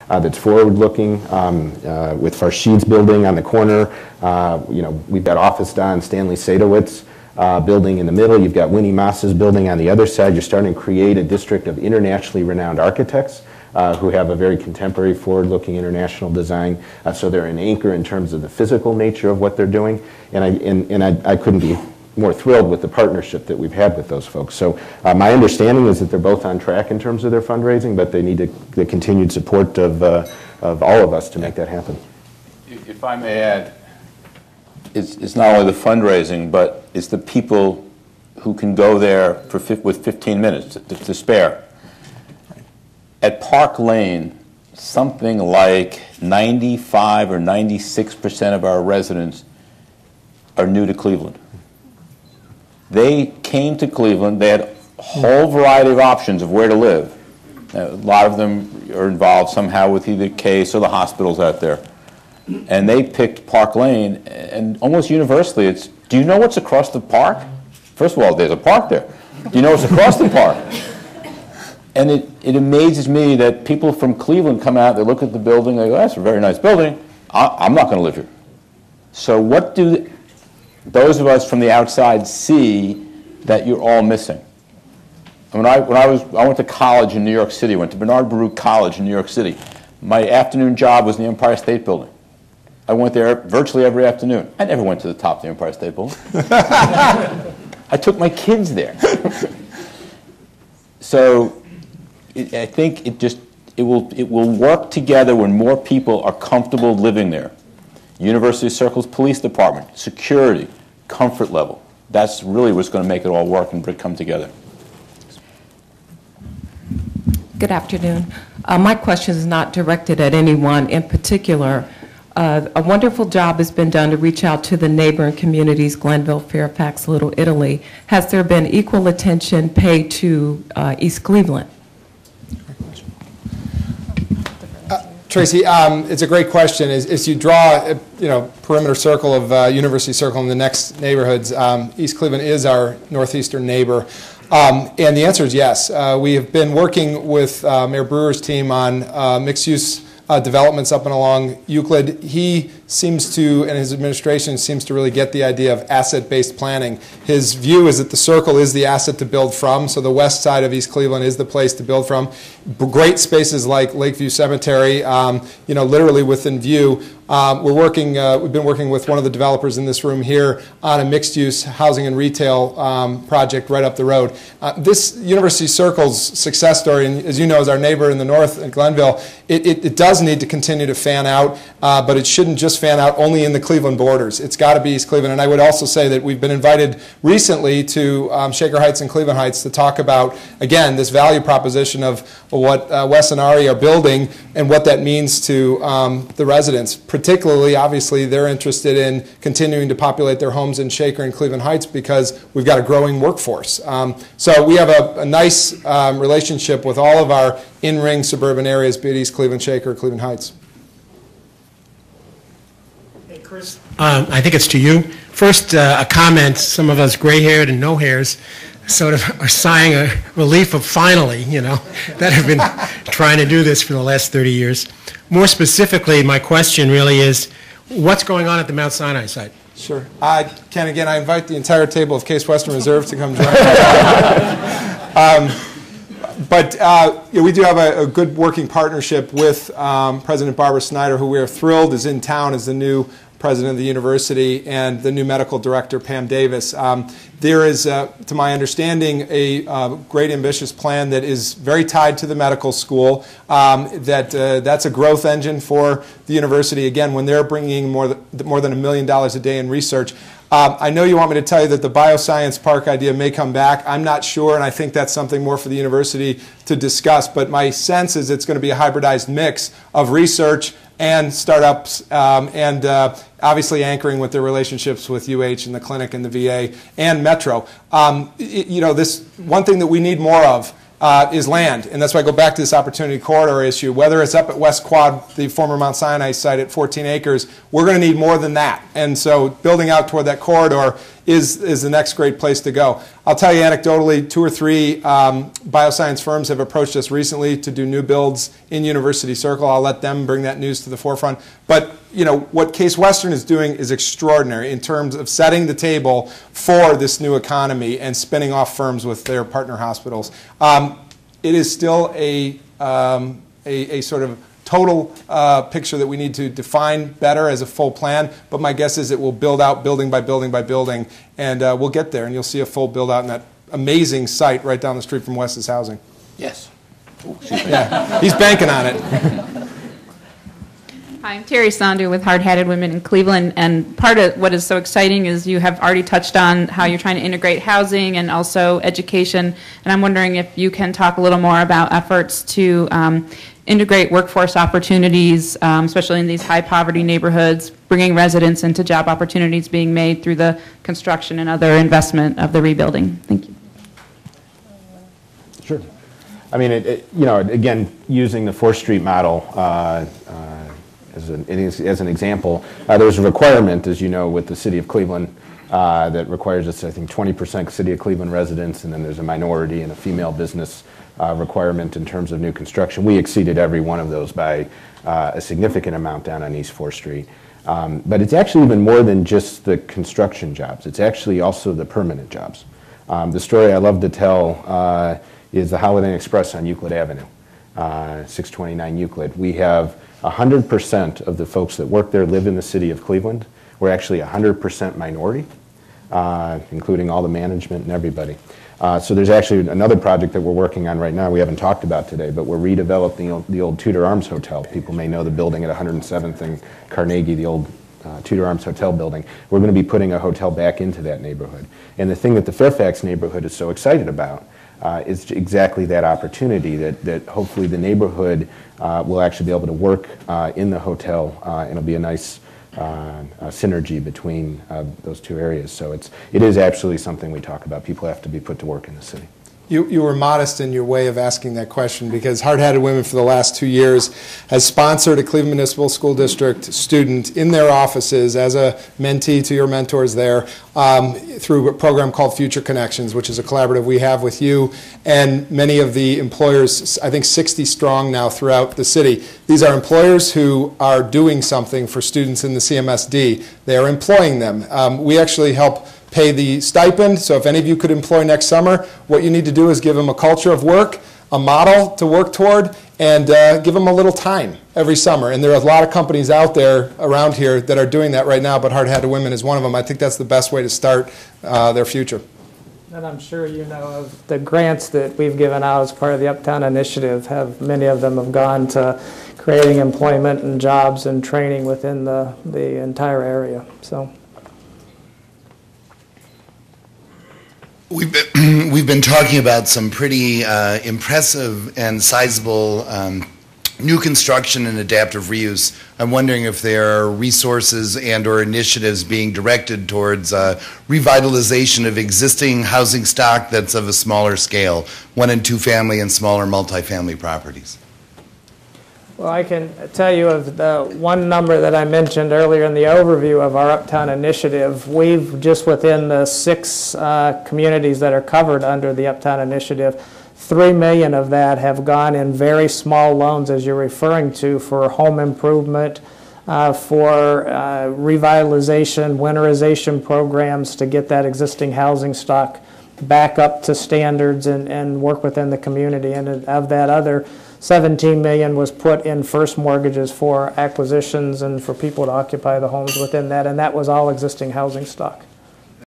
that's forward-looking, with Farshid's building on the corner. We've got Office Don Stanley Sadowitz building in the middle. You've got Winnie Maas's building on the other side. You're starting to create a district of internationally renowned architects who have a very contemporary, forward-looking international design. So they're an anchor in terms of the physical nature of what they're doing. And I couldn't be more thrilled with the partnership that we've had with those folks. So my understanding is that they're both on track in terms of their fundraising, but they need the continued support of all of us to make that happen. If I may add, it's not only the fundraising, but it's the people who can go there with 15 minutes to spare. At Park Lane, something like 95 or 96% of our residents are new to Cleveland. They came to Cleveland. They had a whole variety of options of where to live. A lot of them are involved somehow with either CASE or the hospitals out there. And they picked Park Lane, and almost universally it's, do you know what's across the park? First of all, there's a park there. Do you know what's across the park? And it amazes me that people from Cleveland come out, they look at the building, they go, that's a very nice building. I'm not going to live here. So what do those of us from the outside see that you're all missing? When I went to college in New York City, went to Bernard Baruch College in New York City. My afternoon job was in the Empire State Building. I went there virtually every afternoon. I never went to the top of the Empire State Building. I took my kids there. So I think it will work together when more people are comfortable living there. University Circle's police department, security, comfort level. That's really what's going to make it all work and come together. Good afternoon. My question is not directed at anyone in particular. A wonderful job has been done to reach out to the neighboring communities, Glenville, Fairfax, Little Italy. Has there been equal attention paid to East Cleveland? Tracy, it's a great question. As you draw a perimeter circle of University Circle in the next neighborhoods, East Cleveland is our northeastern neighbor. And the answer is yes. We have been working with Mayor Brewer's team on mixed-use developments up and along Euclid. He seems to, and his administration seems to really get the idea of asset-based planning. His view is that the circle is the asset to build from, so the west side of East Cleveland is the place to build from. Great spaces like Lakeview Cemetery, literally within view. We've been working with one of the developers in this room here on a mixed-use housing and retail project right up the road. This University Circle's success story, and as you know, as our neighbor in the north in Glenville, it does need to continue to fan out, but it shouldn't just fan out only in the Cleveland borders. It's got to be East Cleveland. And I would also say that we've been invited recently to Shaker Heights and Cleveland Heights to talk about, again, this value proposition of what Wes and Ari are building and what that means to the residents. Particularly, obviously, they're interested in continuing to populate their homes in Shaker and Cleveland Heights because we've got a growing workforce. So we have a nice relationship with all of our in-ring suburban areas, be it East Cleveland, Shaker, or Cleveland Heights. Hey, Chris. I think it's to you. First, a comment. Some of us gray-haired and no hairs sort of are sighing a relief of finally, that have been trying to do this for the last 30 years. More specifically, my question really is, what's going on at the Mount Sinai site? Sure. Ken, again, I invite the entire table of Case Western Reserve to come join us. We do have a good working partnership with President Barbara Snyder, who we are thrilled is in town as the new president of the university, and the new medical director, Pam Davis. There is, to my understanding, a great ambitious plan that is very tied to the medical school. That's a growth engine for the university. Again, when they're bringing more than $1 million a day in research. I know you want me to tell you that the bioscience park idea may come back. I'm not sure, and I think that's something more for the university to discuss. But my sense is it's going to be a hybridized mix of research and startups, and obviously anchoring with their relationships with UH and the clinic and the VA and Metro. This one thing that we need more of is land, and that's why I go back to this opportunity corridor issue. Whether it's up at West Quad, the former Mount Sinai site at 14 acres, we're going to need more than that. And so building out toward that corridor is the next great place to go. I'll tell you anecdotally, 2 or 3 bioscience firms have approached us recently to do new builds in University Circle. I'll let them bring that news to the forefront. But what Case Western is doing is extraordinary in terms of setting the table for this new economy and spinning off firms with their partner hospitals. It is still a sort of total picture that we need to define better as a full plan, but my guess is it will build out building by building by building, and we'll get there, and you'll see a full build out in that amazing site right down the street from Wes's housing. Yes. Yeah, he's banking on it. Hi, I'm Terry Sandu with Hard Hatted Women in Cleveland, and part of what is so exciting is you have already touched on how you're trying to integrate housing and also education, and I'm wondering if you can talk a little more about efforts to integrate workforce opportunities, especially in these high poverty neighborhoods, bringing residents into job opportunities being made through the construction and other investment of the rebuilding. Thank you. Sure. I mean, again, using the 4th Street model as an example, there's a requirement, as you know, with the City of Cleveland that requires us, I think, 20% City of Cleveland residents, and then there's a minority and a female business requirement in terms of new construction. We exceeded every one of those by a significant amount down on East 4th Street. But it's actually even more than just the construction jobs. It's actually also the permanent jobs. The story I love to tell is the Holiday Inn Express on Euclid Avenue, 629 Euclid. We have 100% of the folks that work there live in the city of Cleveland. We're actually 100% minority, including all the management and everybody. So there's actually another project that we're working on right now we haven't talked about today, but we're redeveloping the old Tudor Arms Hotel. People may know the building at 107th and Carnegie, the old Tudor Arms Hotel building. We're going to be putting a hotel back into that neighborhood. And the thing that the Fairfax neighborhood is so excited about is exactly that opportunity that hopefully the neighborhood will actually be able to work in the hotel, and it'll be a nice synergy between those two areas. So it is absolutely something we talk about. People have to be put to work in the city. You were modest in your way of asking that question, because Hard Hatted Women for the last 2 years has sponsored a Cleveland Municipal School District student in their offices as a mentee to your mentors there through a program called Future Connections, which is a collaborative we have with you and many of the employers, I think 60 strong now throughout the city. These are employers who are doing something for students in the CMSD. They are employing them. We actually help pay the stipend, so if any of you could employ next summer, what you need to do is give them a culture of work, a model to work toward, and give them a little time every summer. And there are a lot of companies out there around here that are doing that right now, but Hard Hatted Women is one of them. I think that's the best way to start their future. And I'm sure you know of the grants that we've given out as part of the Uptown Initiative. Many of them have gone to creating employment and jobs and training within the entire area. So. We've been talking about some pretty impressive and sizable new construction and adaptive reuse. I'm wondering if there are resources and or initiatives being directed towards revitalization of existing housing stock that's of a smaller scale, 1- and 2-family and smaller multifamily properties. Well, I can tell you of the one number that I mentioned earlier in the overview of our Uptown Initiative. We've just within the 6 communities that are covered under the Uptown Initiative, 3 million of that have gone in very small loans, as you're referring to, for home improvement, for revitalization, winterization programs to get that existing housing stock back up to standards and work within the community. And of that other 17 million was put in first mortgages for acquisitions and for people to occupy the homes within that, and that was all existing housing stock.